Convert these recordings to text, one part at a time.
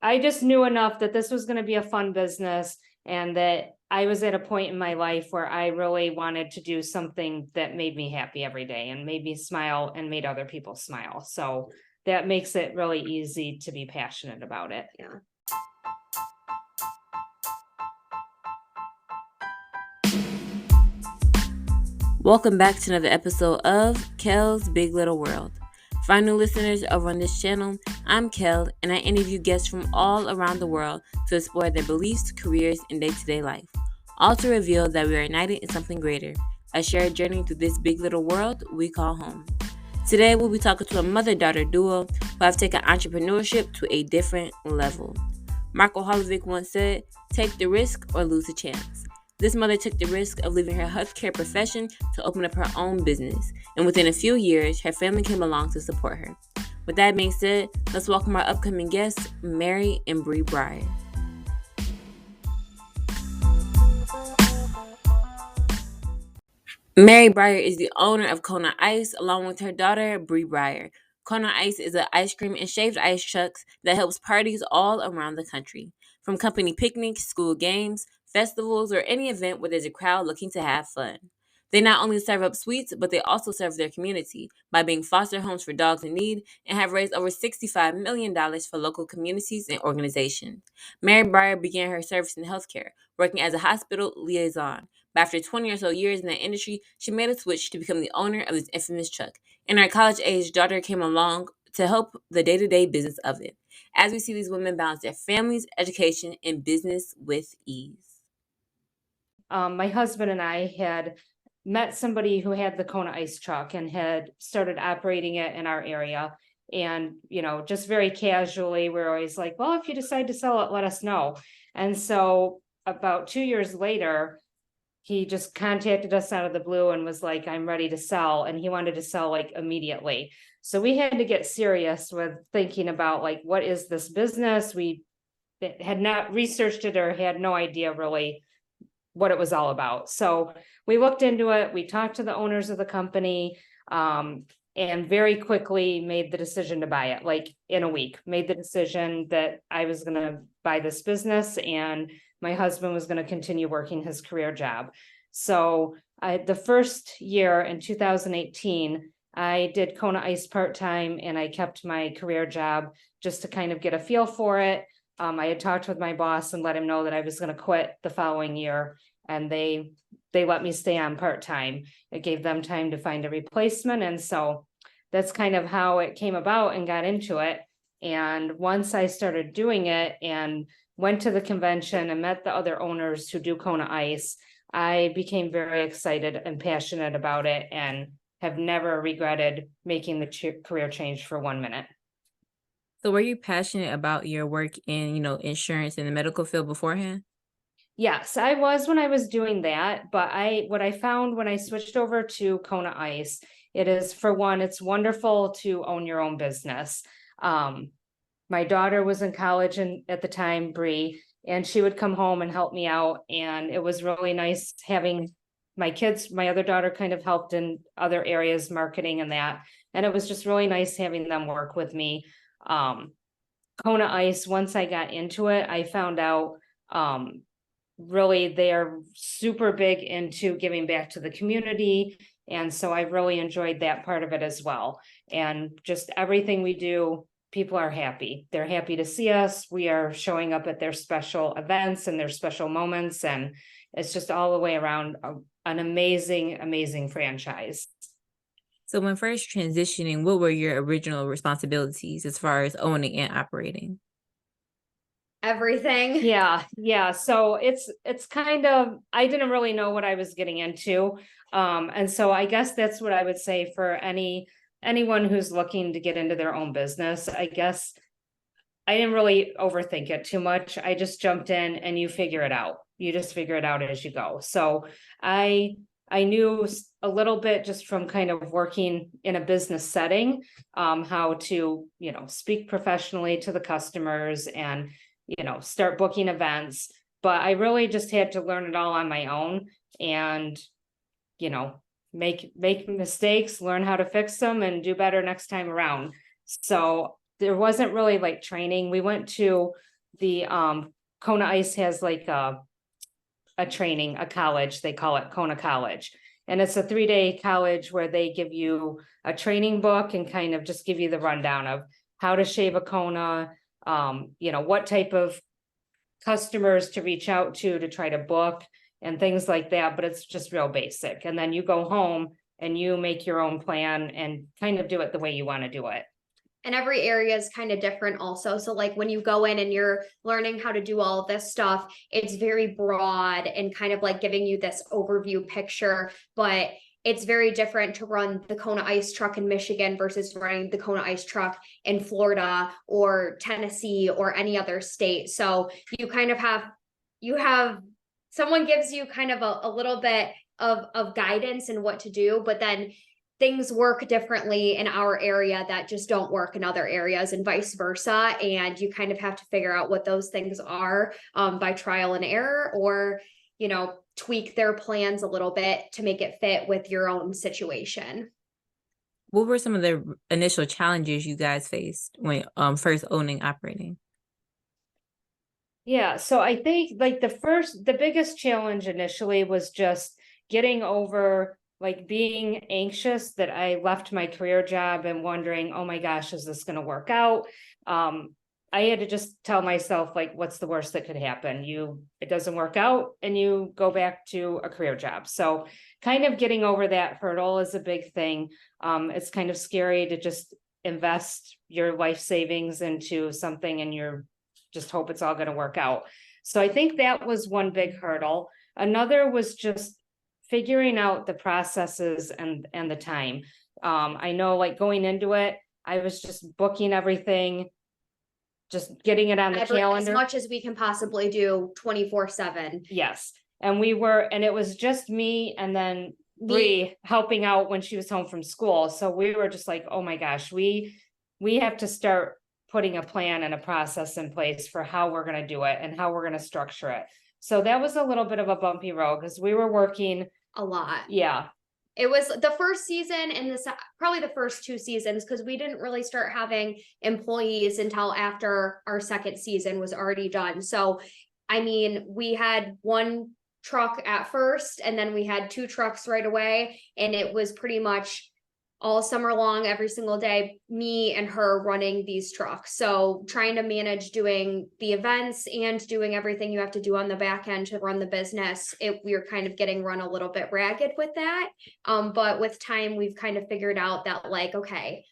I just knew enough that this was going to be a fun business and that I was at a point in my life where I really wanted to do something that made me happy every day and made me smile and made other people smile. So that makes it really easy to be passionate about it. Yeah. Welcome back to another episode of Kel's Big Little World. For our new listeners over on this channel, I'm Kel, and I interview guests from all around the world to explore their beliefs, careers, and day-to-day life, all to reveal that we are united in something greater, a shared journey through this big little world we call home. Today, we'll be talking to a mother-daughter duo who have taken entrepreneurship to a different level. Marco Holovic once said, "Take the risk or lose a chance." This mother took the risk of leaving her healthcare profession to open up her own business, and within a few years, her family came along to support her. With that being said, let's welcome our upcoming guests, Mary and Bri Brier. Mary Brier is the owner of Kona Ice, along with her daughter, Bri Brier. Kona Ice is an ice cream and shaved ice trucks that helps parties all around the country. From company picnics, school games, festivals, or any event where there's a crowd looking to have fun. They not only serve up sweets, but they also serve their community by being foster homes for dogs in need and have raised over $65 million for local communities and organizations. Mary Brier began her service in healthcare, working as a hospital liaison. But after 20 or so years in that industry, she made a switch to become the owner of this infamous truck. And her college-age daughter came along to help the day-to-day business of it, as we see these women balance their families, education, and business with ease. My husband and I had met somebody who had the Kona Ice truck and had started operating it in our area. And, just very casually, we're always like, well, if you decide to sell it, let us know. And so about 2 years later, he just contacted us out of the blue and was like, I'm ready to sell. And he wanted to sell like immediately. So we had to get serious with thinking about like, what is this business? We had not researched it or had no idea really what it was all about. So we looked into it. We talked to the owners of the company, and very quickly made the decision to buy it, like in a week, made the decision that I was going to buy this business and my husband was going to continue working his career job. So the first year in 2018, I did Kona Ice part-time and I kept my career job just to kind of get a feel for it. I had talked with my boss and let him know that I was going to quit the following year, and they let me stay on part-time. It gave them time to find a replacement. And so that's kind of how it came about and got into it. And once I started doing it and went to the convention and met the other owners who do Kona Ice, I became very excited and passionate about it and have never regretted making the career change for 1 minute. So were you passionate about your work in, insurance in the medical field beforehand? Yes, I was when I was doing that, but what I found when I switched over to Kona Ice, it is, for one, it's wonderful to own your own business. My daughter was in college at the time, Bri, and she would come home and help me out, and it was really nice having my kids. My other daughter kind of helped in other areas, marketing and that, and it was just really nice having them work with me. Kona Ice, once I got into it, I found out really they're super big into giving back to the community. And so I really enjoyed that part of it as well. And just everything we do, people are happy. They're happy to see us. We are showing up at their special events and their special moments. And it's just all the way around an amazing, amazing franchise. So when first transitioning, what were your original responsibilities as far as owning and operating? Everything. Yeah. So it's kind of, I didn't really know what I was getting into. And so I guess that's what I would say for anyone who's looking to get into their own business. I guess I didn't really overthink it too much. I just jumped in and you figure it out. You just figure it out as you go. So I knew a little bit just from kind of working in a business setting, how to, speak professionally to the customers and, start booking events. But I really just had to learn it all on my own and, make mistakes, learn how to fix them and do better next time around. So there wasn't really like training. We went to the Kona Ice has like a training, a college, they call it Kona College. And it's a 3-day college where they give you a training book and kind of just give you the rundown of how to shave a Kona, what type of customers to reach out to try to book and things like that, but it's just real basic. And then you go home and you make your own plan and kind of do it the way you want to do it. And every area is kind of different also. So like when you go in and you're learning how to do all of this stuff, it's very broad and kind of like giving you this overview picture, but it's very different to run the Kona Ice truck in Michigan versus running the Kona Ice truck in Florida or Tennessee or any other state. So you kind of have someone gives you kind of a little bit of guidance and what to do, but then things work differently in our area that just don't work in other areas and vice versa. And you kind of have to figure out what those things are by trial and error, or, tweak their plans a little bit to make it fit with your own situation. What were some of the initial challenges you guys faced when first operating? Yeah, so I think like the biggest challenge initially was just getting over like being anxious that I left my career job and wondering, oh my gosh, is this going to work out? I had to just tell myself, like, what's the worst that could happen? It doesn't work out and you go back to a career job. So kind of getting over that hurdle is a big thing. It's kind of scary to just invest your life savings into something and you're just hope it's all going to work out. So I think that was one big hurdle. Another was just figuring out the processes and the time. I know like going into it, I was just booking everything, just getting it on the calendar. As much as we can possibly do 24/7. Yes. And it was just me and then Bri helping out when she was home from school. So we were just like, oh my gosh, we have to start putting a plan and a process in place for how we're going to do it and how we're going to structure it. So that was a little bit of a bumpy road because we were working a lot. Yeah. It was the first season and probably the first 2 seasons, because we didn't really start having employees until after our second season was already done. So, I mean, we had 1 truck at first and then we had 2 trucks right away. And it was pretty much all summer long, every single day, me and her running these trucks. So trying to manage doing the events and doing everything you have to do on the back end to run the business, we were kind of getting run a little bit ragged with that. But with time, we've kind of figured out that like, okay,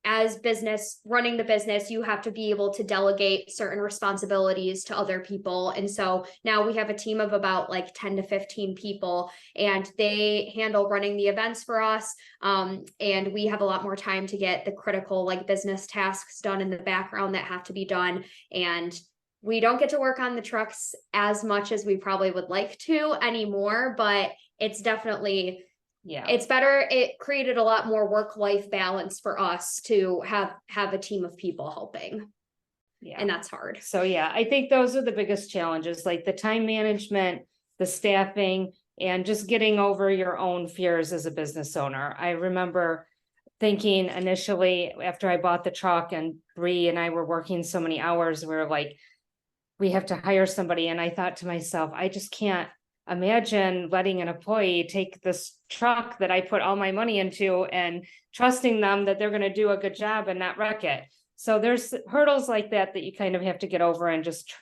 as running the business, you have to be able to delegate certain responsibilities to other people. And so now we have a team of about like 10 to 15 people, and they handle running the events for us. And we have a lot more time to get the critical like business tasks done in the background that have to be done. And we don't get to work on the trucks as much as we probably would like to anymore, but it's definitely it's better. It created a lot more work-life balance for us to have a team of people helping. Yeah. And that's hard. So yeah, I think those are the biggest challenges, like the time management, the staffing, and just getting over your own fears as a business owner. I remember thinking initially after I bought the truck and Bri and I were working so many hours, we were like, we have to hire somebody. And I thought to myself, I just can't imagine letting an employee take this truck that I put all my money into and trusting them that they're going to do a good job and not wreck it. So there's hurdles like that you kind of have to get over and just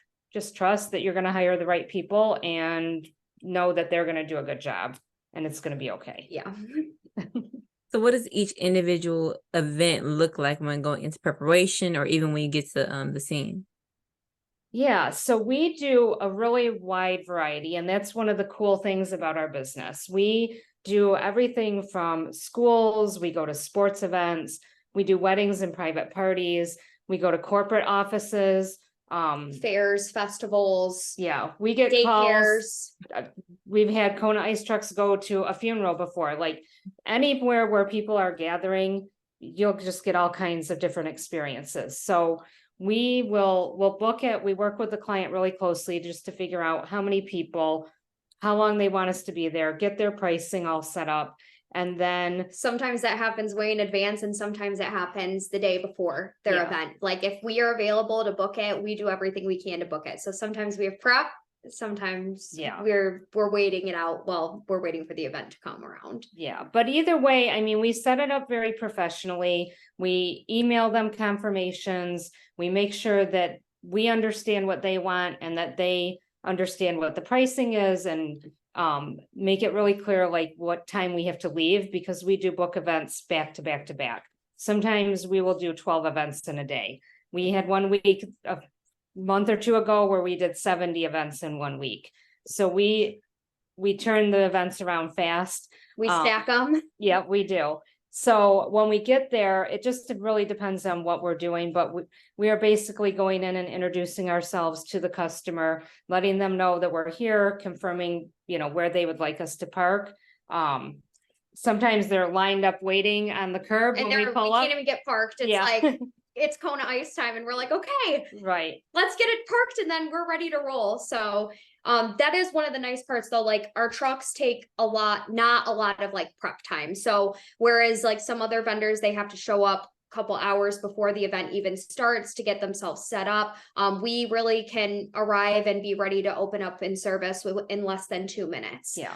trust that you're going to hire the right people and know that they're going to do a good job and it's going to be okay. Yeah. So what does each individual event look like when going into preparation or even when you get to the scene? Yeah, so we do a really wide variety, and that's one of the cool things about our business. We do everything from schools, we go to sports events, we do weddings and private parties, we go to corporate offices, fairs, festivals. Yeah, we get daycares. Calls. We've had Kona Ice trucks go to a funeral before. Like anywhere where people are gathering, you'll just get all kinds of different experiences. So we'll book it. We work with the client really closely just to figure out how many people, how long they want us to be there, get their pricing all set up. And then, Sometimes that happens way in advance, and sometimes it happens the day before their Yeah. event. Like if we are available to book it, we do everything we can to book it. So sometimes we have prep, sometimes Yeah. we're waiting it out while we're waiting for the event to come around. yeah, but either way, I mean, we set it up very professionally. We email them confirmations. We make sure that we understand what they want and that they understand what the pricing is, and make it really clear like what time we have to leave, because we do book events back to back to back. Sometimes we will do 12 events in a day. We had one week a month or two ago where we did 70 events in 1 week. So we turn the events around fast. We stack them. Yeah, we do. So when we get there, it just really depends on what we're doing, but we are basically going in and introducing ourselves to the customer, letting them know that we're here, confirming, where they would like us to park. Sometimes they're lined up waiting on the curb And when we we pull up. can't even get parked. It's Yeah. like it's Kona Ice time, and we're like, okay, Right. let's get it parked, and then we're ready to roll. So that is one of the nice parts though. Like our trucks take not a lot of like prep time. So whereas like some other vendors, they have to show up a couple hours before the event even starts to get themselves set up. We really can arrive and be ready to open up in service in less than 2 minutes. Yeah.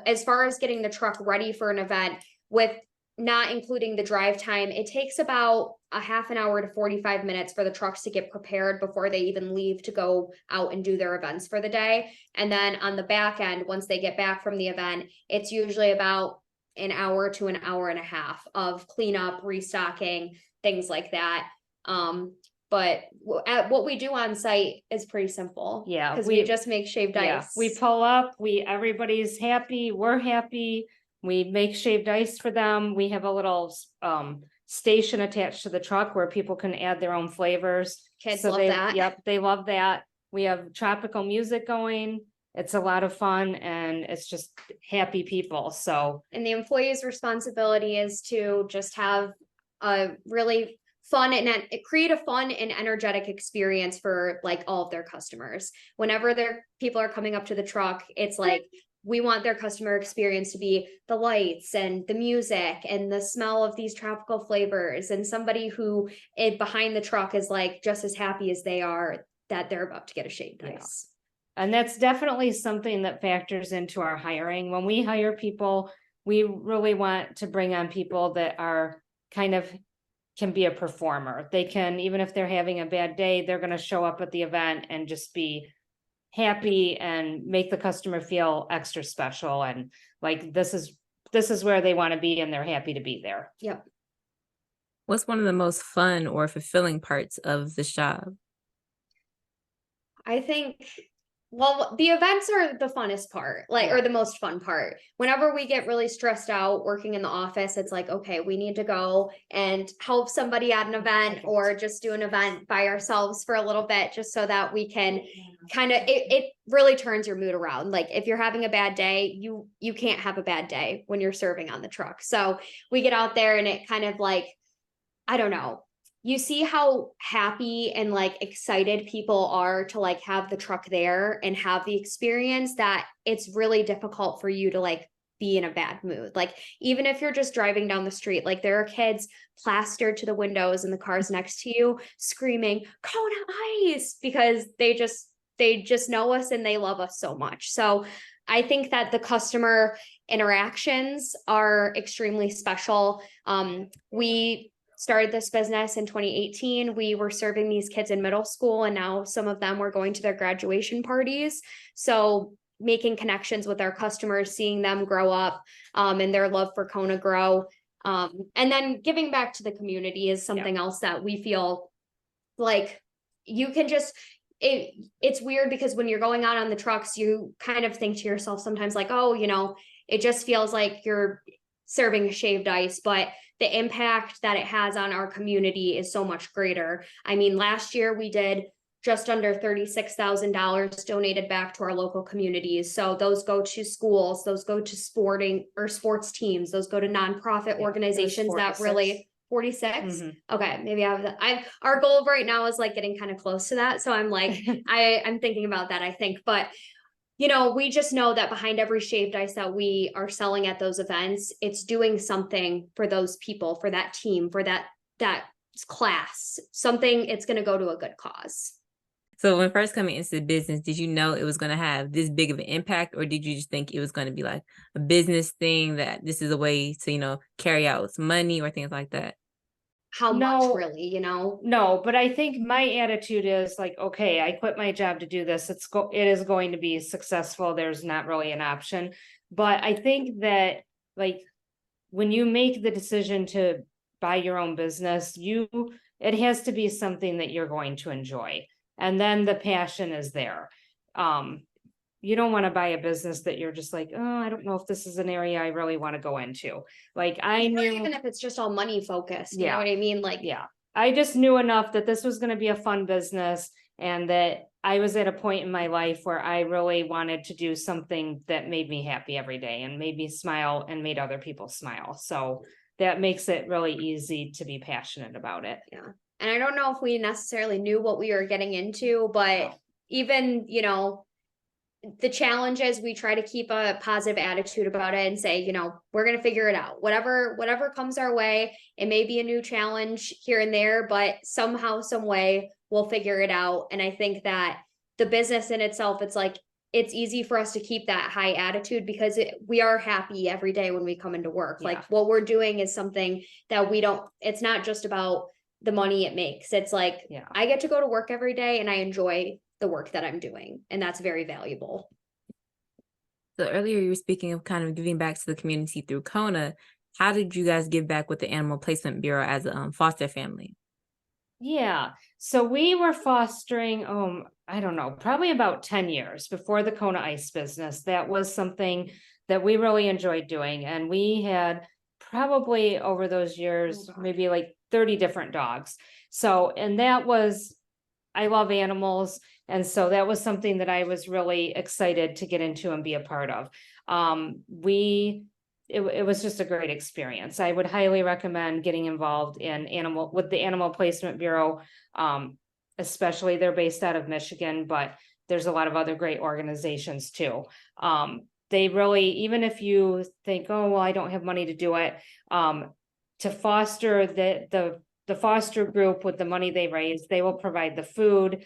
As far as getting the truck ready for an event, with not including the drive time, it takes about a half an hour to 45 minutes for the trucks to get prepared before they even leave to go out and do their events for the day. And then on the back end, once they get back from the event, it's usually about an hour to an hour and a half of cleanup, restocking, things like that. But what we do on site is pretty simple. Yeah, because we just make shaved ice. We pull up, everybody's happy, we're happy. We make shaved ice for them. We have a little station attached to the truck where people can add their own flavors. Kids love that. Yep, they love that. We have tropical music going. It's a lot of fun, and it's just happy people. So, and the employee's responsibility is to just have a really fun and create a fun and energetic experience for like all of their customers. Whenever their people are coming up to the truck, it's like we want their customer experience to be the lights and the music and the smell of these tropical flavors, and somebody who behind the truck is like just as happy as they are that they're about to get a shaved ice. And that's definitely something that factors into our hiring. When we hire people, we really want to bring on people that are can be a performer. They can, even if they're having a bad day, they're going to show up at the event and just be happy and make the customer feel extra special, and like this is where they want to be and they're happy to be there. Yep. What's one of the most fun or fulfilling parts of this job? I think, well, the events are the funnest part, or the most fun part. Whenever we get really stressed out working in the office, it's like, okay, we need to go and help somebody at an event or just do an event by ourselves for a little bit, just so that we can it really turns your mood around. Like if you're having a bad day, you can't have a bad day when you're serving on the truck. So we get out there and it kind of like, I don't know, you see how happy and like excited people are to like have the truck there and have the experience, that it's really difficult for you to like be in a bad mood. Like even if you're just driving down the street, like there are kids plastered to the windows in the cars next to you screaming Kona Ice, because they just know us and they love us so much. So I think that the customer interactions are extremely special. We started this business in 2018. We were serving these kids in middle school, and now some of them were going to their graduation parties. So making connections with our customers, seeing them grow up, and their love for Kona grow. And then giving back to the community is something else that we feel like you can just, it's weird because when you're going out on the trucks, you kind of think to yourself sometimes like, oh, it just feels like you're serving shaved ice, but the impact that it has on our community is so much greater. I mean, last year we did just under $36,000 donated back to our local communities. So those go to schools, those go to sports teams, those go to nonprofit organizations that really 46. Mm-hmm. Okay, maybe our goal right now is like getting kind of close to that. So I'm like, I'm thinking about that, I think, but you know, we just know that behind every shaved ice that we are selling at those events, it's doing something for those people, for that team, for that class, something. It's going to go to a good cause. So when first coming into the business, did you know it was going to have this big of an impact, or did you just think it was going to be like a business thing, that this is a way to, you know, carry out some money or things like that? How No. much really, you know? No, but I think my attitude is like, okay, I quit my job to do this. It is going to be successful. There's not really an option. But I think that like when you make the decision to buy your own business, it has to be something that you're going to enjoy. And then the passion is there. You don't want to buy a business that you're just like, oh, I don't know if this is an area I really want to go into. Like I Or knew, even if it's just all money focused, you know Yeah. what I mean? Like, yeah, I just knew enough that this was going to be a fun business, and that I was at a point in my life where I really wanted to do something that made me happy every day and made me smile and made other people smile. So that makes it really easy to be passionate about it. yeah. And I don't know if we necessarily knew what we were getting into, but No. even, you know, the challenges, we try to keep a positive attitude about it and say, you know, we're going to figure it out. Whatever comes our way, it may be a new challenge here and there, but somehow, some way, we'll figure it out. And I think that the business in itself, it's like, it's easy for us to keep that high attitude because we are happy every day when we come into work. Yeah. Like what we're doing is something that it's not just about the money it makes. It's like, Yeah. I get to go to work every day and I enjoy the work that I'm doing. And that's very valuable. So earlier you were speaking of kind of giving back to the community through Kona. How did you guys give back with the Animal Placement Bureau as a foster family? Yeah. So we were fostering, I don't know, probably about 10 years before the Kona Ice business. That was something that we really enjoyed doing. And we had probably over those years, gosh. maybe like 30 different dogs. So, and that was, I love animals. And so that was something that I was really excited to get into and be a part of. It was just a great experience. I would highly recommend getting involved in with the Animal Placement Bureau. Especially they're based out of Michigan, but there's a lot of other great organizations too. They really, even if you think, oh, well, I don't have money to do it, to foster the foster group with the money they raise, they will provide the food.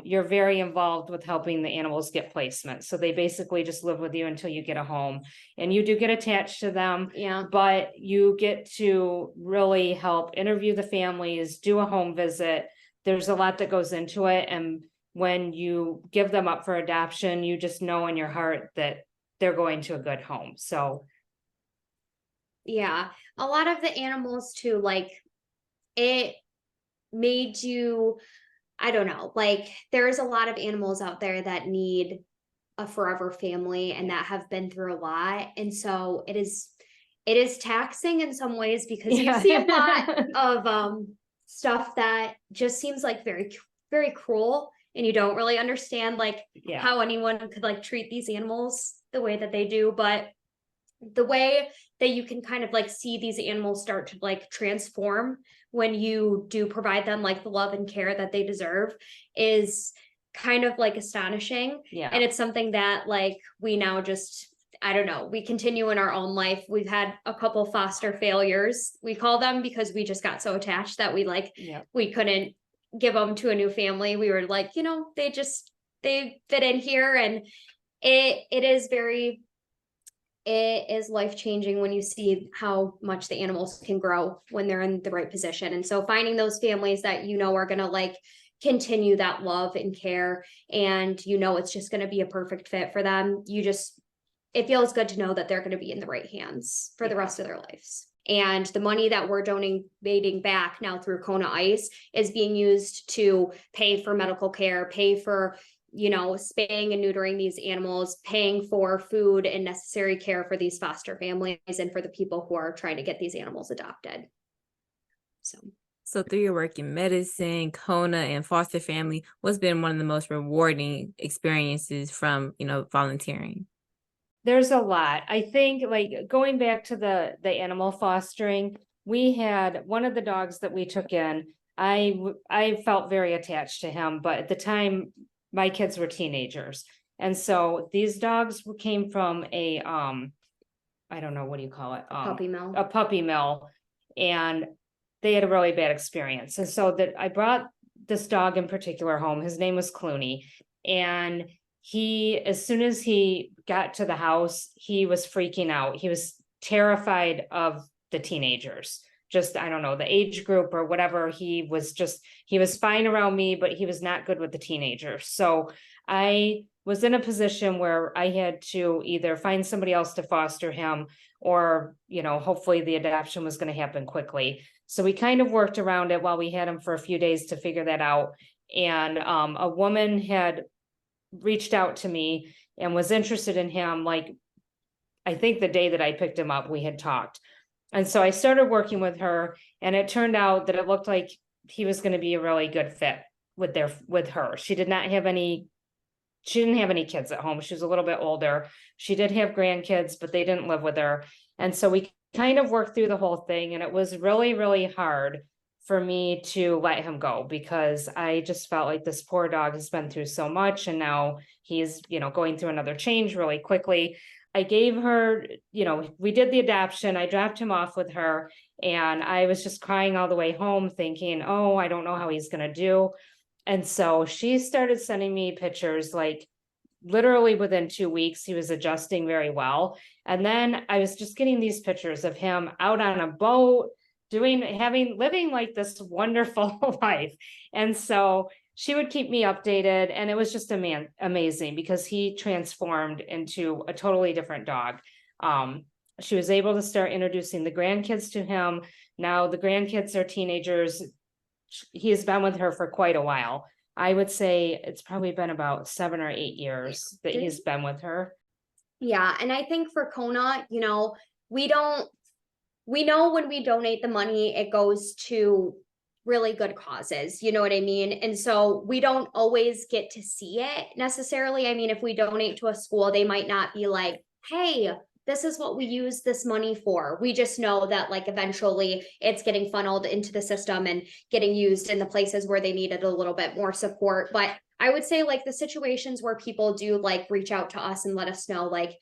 You're very involved with helping the animals get placement. So they basically just live with you until you get a home, and you do get attached to them. Yeah. But you get to really help interview the families, do a home visit. There's a lot that goes into it. And when you give them up for adoption, you just know in your heart that they're going to a good home. So yeah, a lot of the animals too, like it made you, I don't know, like there's a lot of animals out there that need a forever family and that have been through a lot. And so it is taxing in some ways because you see a lot of stuff that just seems like very, very cruel, and you don't really understand like how anyone could like treat these animals the way that they do. But the way that you can kind of like see these animals start to like transform when you do provide them like the love and care that they deserve is kind of like astonishing. Yeah. And it's something that like we now just, I don't know, we continue in our own life. We've had a couple foster failures, we call them, because we just got so attached that we couldn't give them to a new family. We were like, you know, they fit in here. And it is life-changing when you see how much the animals can grow when they're in the right position. And so finding those families that you know are going to like continue that love and care, and you know it's just going to be a perfect fit for them, it feels good to know that they're going to be in the right hands for the rest of their lives. And the money that we're donating back now through Kona Ice is being used to pay for medical care, pay for, you know, spaying and neutering these animals, paying for food and necessary care for these foster families and for the people who are trying to get these animals adopted. So through your work in medicine, Kona, and foster family, what's been one of the most rewarding experiences from, you know, volunteering? There's a lot. I think like going back to the animal fostering, we had one of the dogs that we took in. I felt very attached to him, but at the time my kids were teenagers, And so these dogs came from a, I don't know, what do you call it? Puppy mill. A puppy mill, and they had a really bad experience. And so that I brought this dog in particular home. His name was Clooney. And he, as soon as he got to the house, he was freaking out. He was terrified of the teenagers. Just, I don't know, the age group or whatever. He was fine around me, but he was not good with the teenagers. So I was in a position where I had to either find somebody else to foster him, or, you know, hopefully the adoption was going to happen quickly. So we kind of worked around it while we had him for a few days to figure that out. And a woman had reached out to me and was interested in him. Like, I think the day that I picked him up, we had talked. And so I started working with her, and it turned out that it looked like he was going to be a really good fit with her. She didn't have any kids at home. She was a little bit older. She did have grandkids, but they didn't live with her. And so we kind of worked through the whole thing, and it was really, really hard for me to let him go, because I just felt like this poor dog has been through so much, and now he's, you know, going through another change really quickly. I gave her, you know, we did the adoption. I dropped him off with her, and I was just crying all the way home thinking, oh, I don't know how he's going to do. And so she started sending me pictures, like literally within 2 weeks, he was adjusting very well. And then I was just getting these pictures of him out on a boat, living like this wonderful life. And so she would keep me updated, and it was just amazing, because he transformed into a totally different dog. She was able to start introducing the grandkids to him. Now the grandkids are teenagers. He has been with her for quite a while. I would say it's probably been about 7 or 8 years that he's been with her. Yeah. And I think for Kona, you know, we know when we donate the money, it goes to really good causes, you know what I mean? And so we don't always get to see it necessarily. I mean, if we donate to a school, they might not be like, hey, this is what we use this money for. We just know that like eventually it's getting funneled into the system and getting used in the places where they needed a little bit more support. But I would say like the situations where people do like reach out to us and let us know like,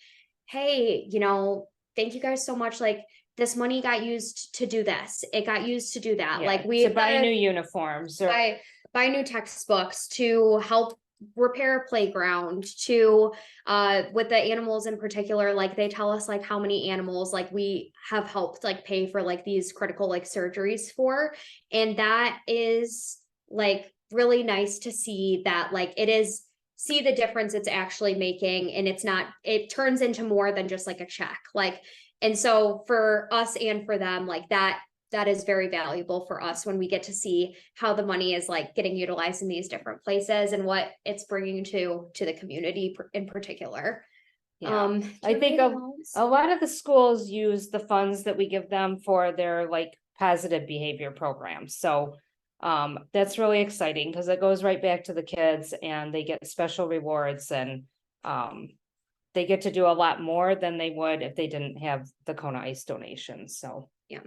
hey, you know, thank you guys so much. Like, this money got used to do this. It got used to do that. Yeah, like we to buy new uniforms, or buy new textbooks, to help repair a playground, to with the animals in particular, like they tell us like how many animals like we have helped like pay for like these critical like surgeries for. And that is like really nice to see that like see the difference it's actually making, and it turns into more than just like a check. Like, and so for us and for them, like that is very valuable for us when we get to see how the money is like getting utilized in these different places and what it's bringing to the community in particular. Yeah. I think a lot of the schools use the funds that we give them for their like positive behavior programs. So that's really exciting, because it goes right back to the kids, and they get special rewards, and they get to do a lot more than they would if they didn't have the Kona Ice donations. So yeah.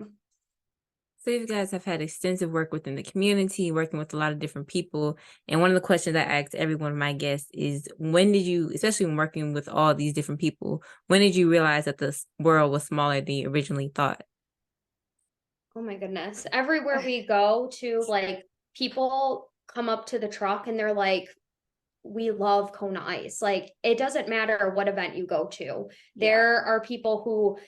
So you guys have had extensive work within the community, working with a lot of different people. And one of the questions I asked every one of my guests is, when did you, especially when working with all these different people, when did you realize that the world was smaller than you originally thought? Oh my goodness. Everywhere we go to, like, people come up to the truck and they're like, we love Kona Ice. Like, it doesn't matter what event you go to. There are people who,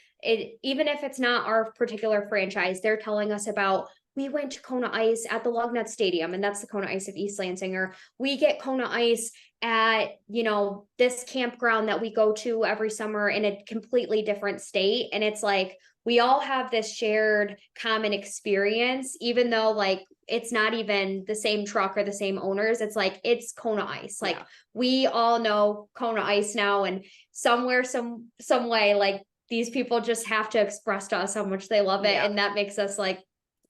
even if it's not our particular franchise, they're telling us about, we went to Kona Ice at the Lugnut Stadium, and that's the Kona Ice of East Lansing, or we get Kona Ice at, you know, this campground that we go to every summer in a completely different state. And it's like, we all have this shared common experience, even though like it's not even the same truck or the same owners. It's like, it's Kona Ice. Like, we all know Kona Ice now, and somewhere, some way, like these people just have to express to us how much they love it. And that makes us like,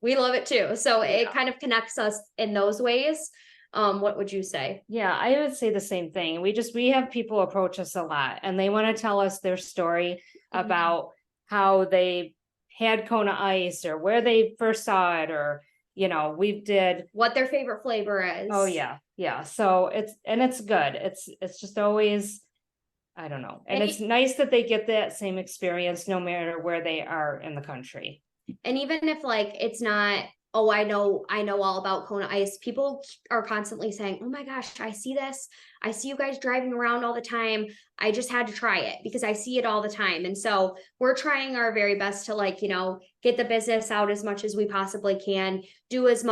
we love it too. So it kind of connects us in those ways. What would you say? Yeah, I would say the same thing. We have people approach us a lot, and they want to tell us their story about how they had Kona Ice, or where they first saw it, or, you know, we did, what their favorite flavor is. oh yeah, yeah. So it's good. It's just always, I don't know. And And it's nice that they get that same experience no matter where they are in the country. And even if like it's not, oh, I know all about Kona Ice, people are constantly saying, oh my gosh, I see this. I see you guys driving around all the time. I just had to try it because I see it all the time. And so we're trying our very best to like, you know, get the business out as much as we possibly can, do as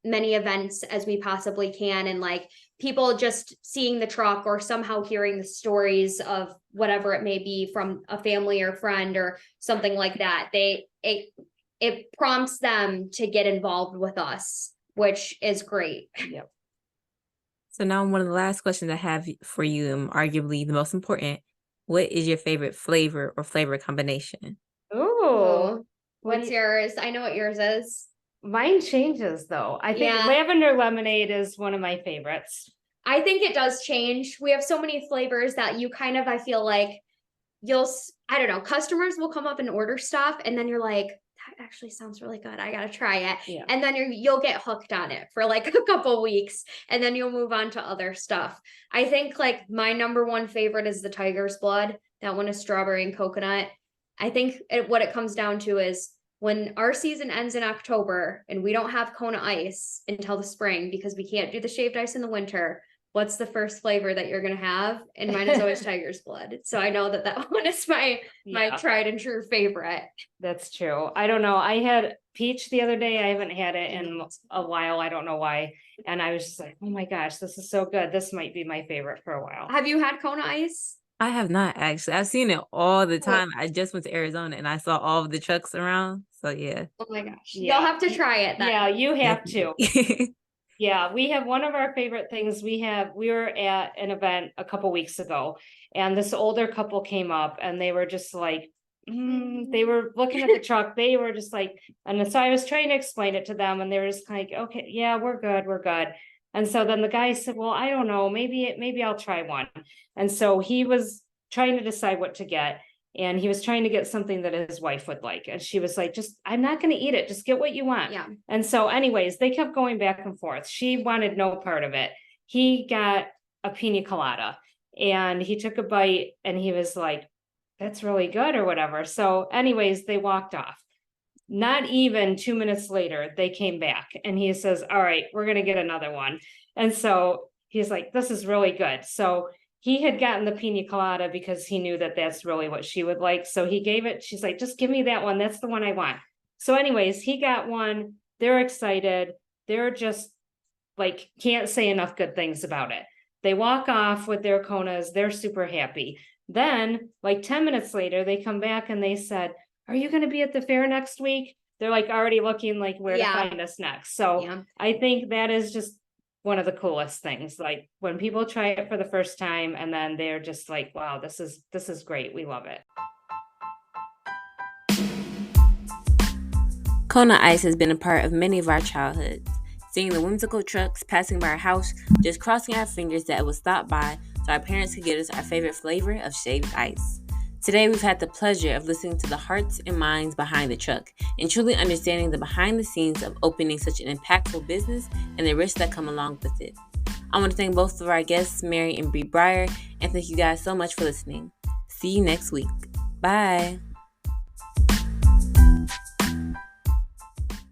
many events as we possibly can. And like people just seeing the truck or somehow hearing the stories of whatever it may be from a family or friend or something like that, it prompts them to get involved with us, which is great. Yep. So now one of the last questions I have for you, arguably the most important, what is your favorite flavor or flavor combination? Ooh. What's yours? I know what yours is. Mine changes though. I think Yeah. lavender lemonade is one of my favorites. I think it does change. We have so many flavors that you kind of, I feel like I don't know, customers will come up and order stuff and then you're like, that actually sounds really good. I gotta try it. Yeah. And then you'll get hooked on it for like a couple weeks and then you'll move on to other stuff. I think like my number one favorite is the tiger's blood. That one is strawberry and coconut. I think what it comes down to is when our season ends in October and we don't have Kona Ice until the spring because we can't do the shaved ice in the winter, what's the first flavor that you're going to have? And mine is always tiger's blood. So I know that one is my tried and true favorite. That's true. I don't know. I had peach the other day. I haven't had it in a while. I don't know why. And I was just like, oh my gosh, this is so good. This might be my favorite for a while. Have you had Kona Ice? I have not actually. I've seen it all the time. I just went to Arizona and I saw all of the trucks around. So yeah. Oh my gosh. Yeah. You'll have to try it then. Yeah, you have to. Yeah, we have one of our favorite things. We were at an event a couple weeks ago and this older couple came up and they were just like, they were looking at the truck. They were just like, and so I was trying to explain it to them and they were just like, okay, yeah, we're good. And so then the guy said, well, I don't know, maybe I'll try one. And so he was trying to decide what to get. And he was trying to get something that his wife would like. And she was like, I'm not going to eat it. Just get what you want. Yeah. And so anyways, they kept going back and forth. She wanted no part of it. He got a pina colada and he took a bite and he was like, that's really good or whatever. So anyways, they walked off. Not even 2 minutes later, they came back and he says, all right, we're going to get another one. And so he's like, this is really good. So he had gotten the pina colada because he knew that that's really what she would like. So he gave it, she's like, just give me that one. That's the one I want. So anyways, he got one. They're excited. They're just like, can't say enough good things about it. They walk off with their Konas. They're super happy. Then like 10 minutes later, they come back and they said, are you going to be at the fair next week? They're like already looking like where to find us next. So I think that is just one of the coolest things, like when people try it for the first time and then they're just like, wow, this is great. We love it. Kona Ice has been a part of many of our childhoods. Seeing the whimsical trucks passing by our house, just crossing our fingers that it would stop by so our parents could get us our favorite flavor of shaved ice. Today, we've had the pleasure of listening to the hearts and minds behind the truck and truly understanding the behind the scenes of opening such an impactful business and the risks that come along with it. I want to thank both of our guests, Mary and Bri Brier, and thank you guys so much for listening. See you next week. Bye.